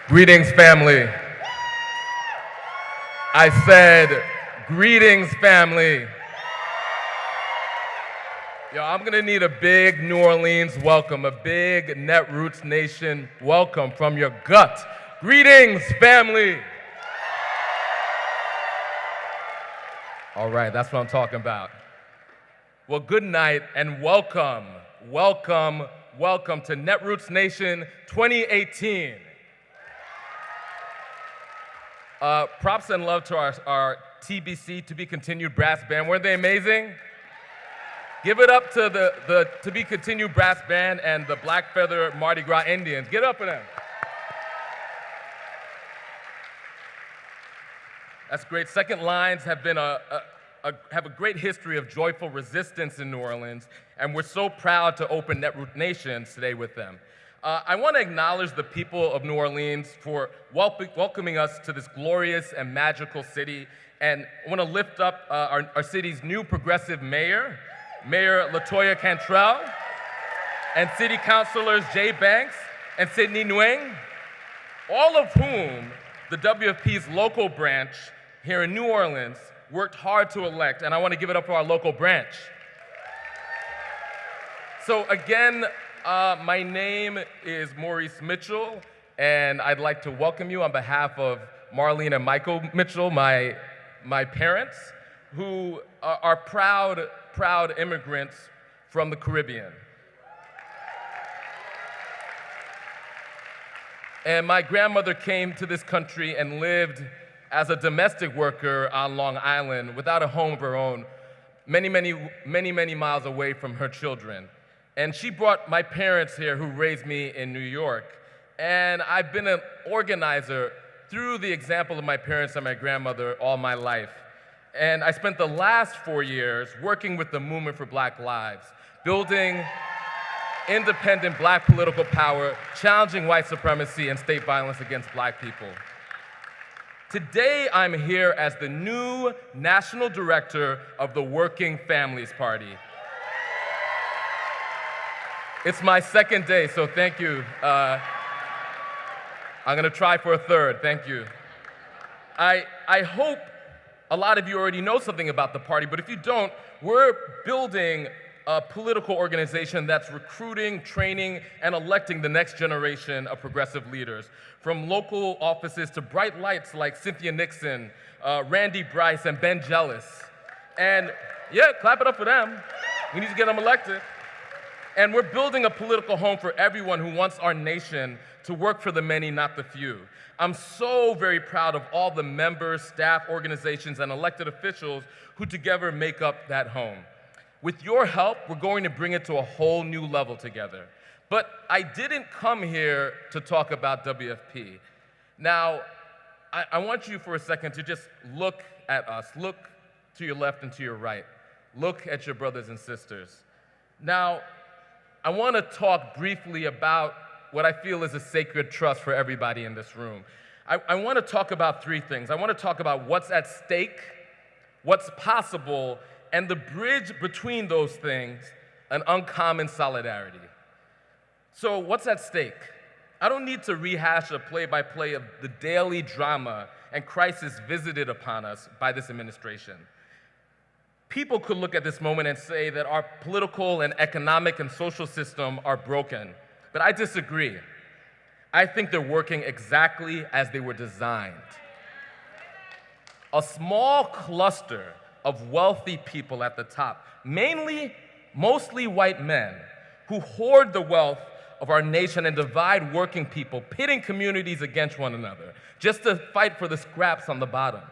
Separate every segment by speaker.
Speaker 1: Greetings, family. I said, greetings, family. Yo, I'm gonna need a big New Orleans welcome, a big Netroots Nation welcome from your gut. Greetings, family. All right, that's what I'm talking about. Well, good night and welcome, welcome, welcome to Netroots Nation 2018. Props and love to our TBC, To Be Continued brass band. Weren't they amazing? Give it up to the To Be Continued brass band and the Black Feather Mardi Gras Indians. Get up for them. That's great. Second Lines have been have a great history of joyful resistance in New Orleans, and we're so proud to open Netroots Nation today with them. I want to acknowledge the people of New Orleans for welcoming us to this glorious and magical city, and I want to lift up our city's new progressive mayor, Mayor LaToya Cantrell, and city councilors Jay Banks and Sidney Nguyen, all of whom the WFP's local branch here in New Orleans worked hard to elect, and I want to give it up for our local branch. So again, my name is Maurice Mitchell, and I'd like to welcome you on behalf of Marlene and Michael Mitchell, my parents, who are proud immigrants from the Caribbean. And my grandmother came to this country and lived as a domestic worker on Long Island without a home of her own, many miles away from her children. And she brought my parents here, who raised me in New York. And I've been an organizer through the example of my parents and my grandmother all my life. And I spent the last 4 years working with the Movement for Black Lives, building independent Black political power, challenging white supremacy and state violence against Black people. Today, I'm here as the new National Director of the Working Families Party. It's my second day, so thank you. I'm gonna try for a third, thank you. I hope a lot of you already know something about the party, but if you don't, we're building a political organization that's recruiting, training, and electing the next generation of progressive leaders, from local offices to bright lights like Cynthia Nixon, Randy Bryce, and Ben Jealous. And yeah, clap it up for them. We need to get them elected. And we're building a political home for everyone who wants our nation to work for the many, not the few. I'm so very proud of all the members, staff, organizations, and elected officials who together make up that home. With your help, we're going to bring it to a whole new level together. But I didn't come here to talk about WFP. Now, I want you for a second to just look at us. Look to your left and to your right. Look at your brothers and sisters. Now, I want to talk briefly about what I feel is a sacred trust for everybody in this room. I want to talk about three things. I want to talk about what's at stake, what's possible, and the bridge between those things, an uncommon solidarity. So what's at stake? I don't need to rehash a play-by-play of the daily drama and crisis visited upon us by this administration. People could look at this moment and say that our political and economic and social system are broken, but I disagree. I think they're working exactly as they were designed. A small cluster of wealthy people at the top, mostly white men, who hoard the wealth of our nation and divide working people, pitting communities against one another, just to fight for the scraps on the bottom.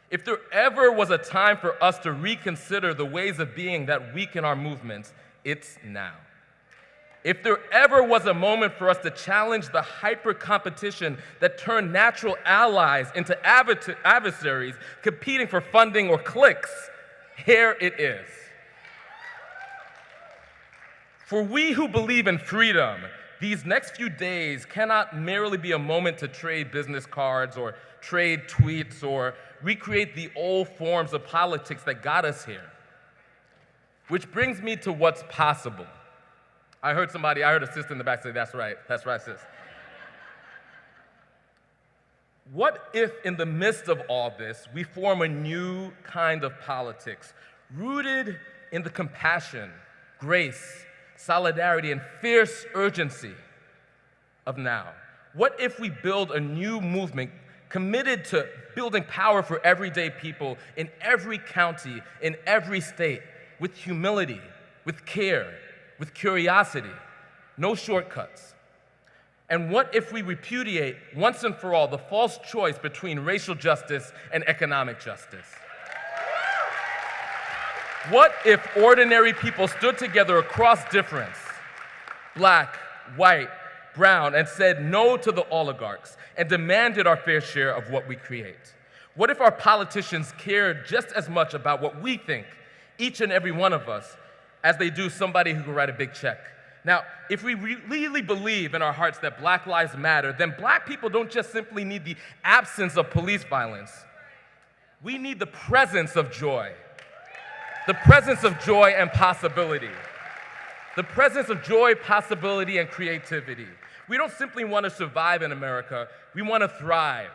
Speaker 1: If there ever was a time for us to reconsider the ways of being that weaken our movements, it's now. If there ever was a moment for us to challenge the hyper-competition that turned natural allies into adversaries competing for funding or clicks, here it is. For we who believe in freedom, these next few days cannot merely be a moment to trade business cards or trade tweets or recreate the old forms of politics that got us here. Which brings me to what's possible. I heard a sister in the back say, that's right, sis. What if in the midst of all this, we form a new kind of politics rooted in the compassion, grace, solidarity, and fierce urgency of now? What if we build a new movement committed to building power for everyday people in every county, in every state, with humility, with care, with curiosity, no shortcuts? And what if we repudiate once and for all the false choice between racial justice and economic justice? What if ordinary people stood together across difference, black, white, brown, and said no to the oligarchs and demanded our fair share of what we create? What if our politicians cared just as much about what we think, each and every one of us, as they do somebody who can write a big check? Now, if we really believe in our hearts that Black Lives Matter, then black people don't just simply need the absence of police violence. We need the presence of joy. The presence of joy and possibility. The presence of joy, possibility, and creativity. We don't simply want to survive in America, we want to thrive.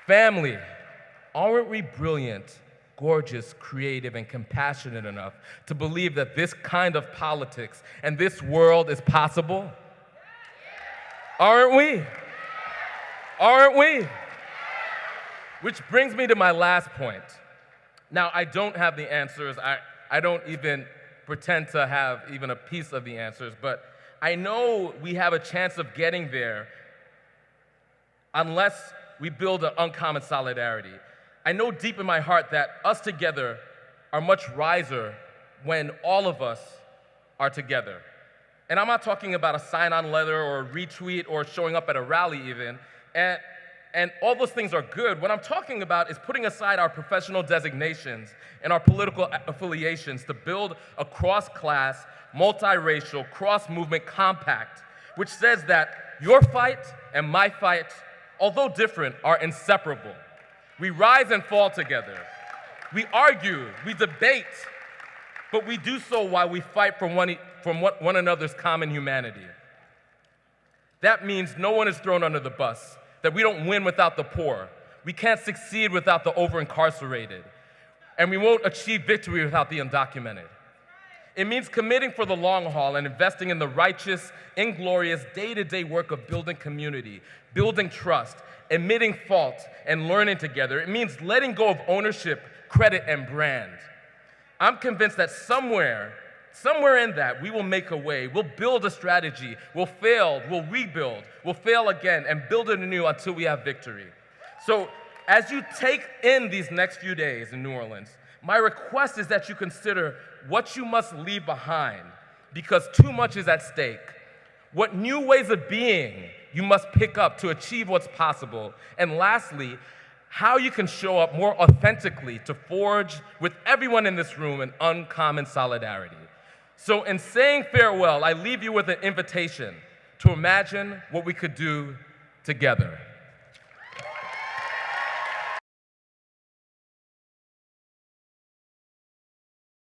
Speaker 1: Family, aren't we brilliant, gorgeous, creative, and compassionate enough to believe that this kind of politics and this world is possible? Aren't we? Aren't we? Which brings me to my last point. Now, I don't have the answers. I don't even pretend to have even a piece of the answers, but I know we have a chance of getting there unless we build an uncommon solidarity. I know deep in my heart that us together are much wiser when all of us are together. And I'm not talking about a sign-on letter or a retweet or showing up at a rally even. And all those things are good. What I'm talking about is putting aside our professional designations and our political affiliations to build a cross-class, multiracial, cross-movement compact, which says that your fight and my fight, although different, are inseparable. We rise and fall together. We argue, we debate, but we do so while we fight for one another's common humanity. That means no one is thrown under the bus, that we don't win without the poor. We can't succeed without the over-incarcerated. And we won't achieve victory without the undocumented. It means committing for the long haul and investing in the righteous, inglorious, day-to-day work of building community, building trust, admitting fault, and learning together. It means letting go of ownership, credit, and brand. I'm convinced that somewhere in that, we will make a way. We'll build a strategy. We'll fail. We'll rebuild. We'll fail again and build it anew until we have victory. So as you take in these next few days in New Orleans, my request is that you consider what you must leave behind, because too much is at stake. What new ways of being you must pick up to achieve what's possible. And lastly, how you can show up more authentically to forge with everyone in this room an uncommon solidarity. So in saying farewell, I leave you with an invitation to imagine what we could do together.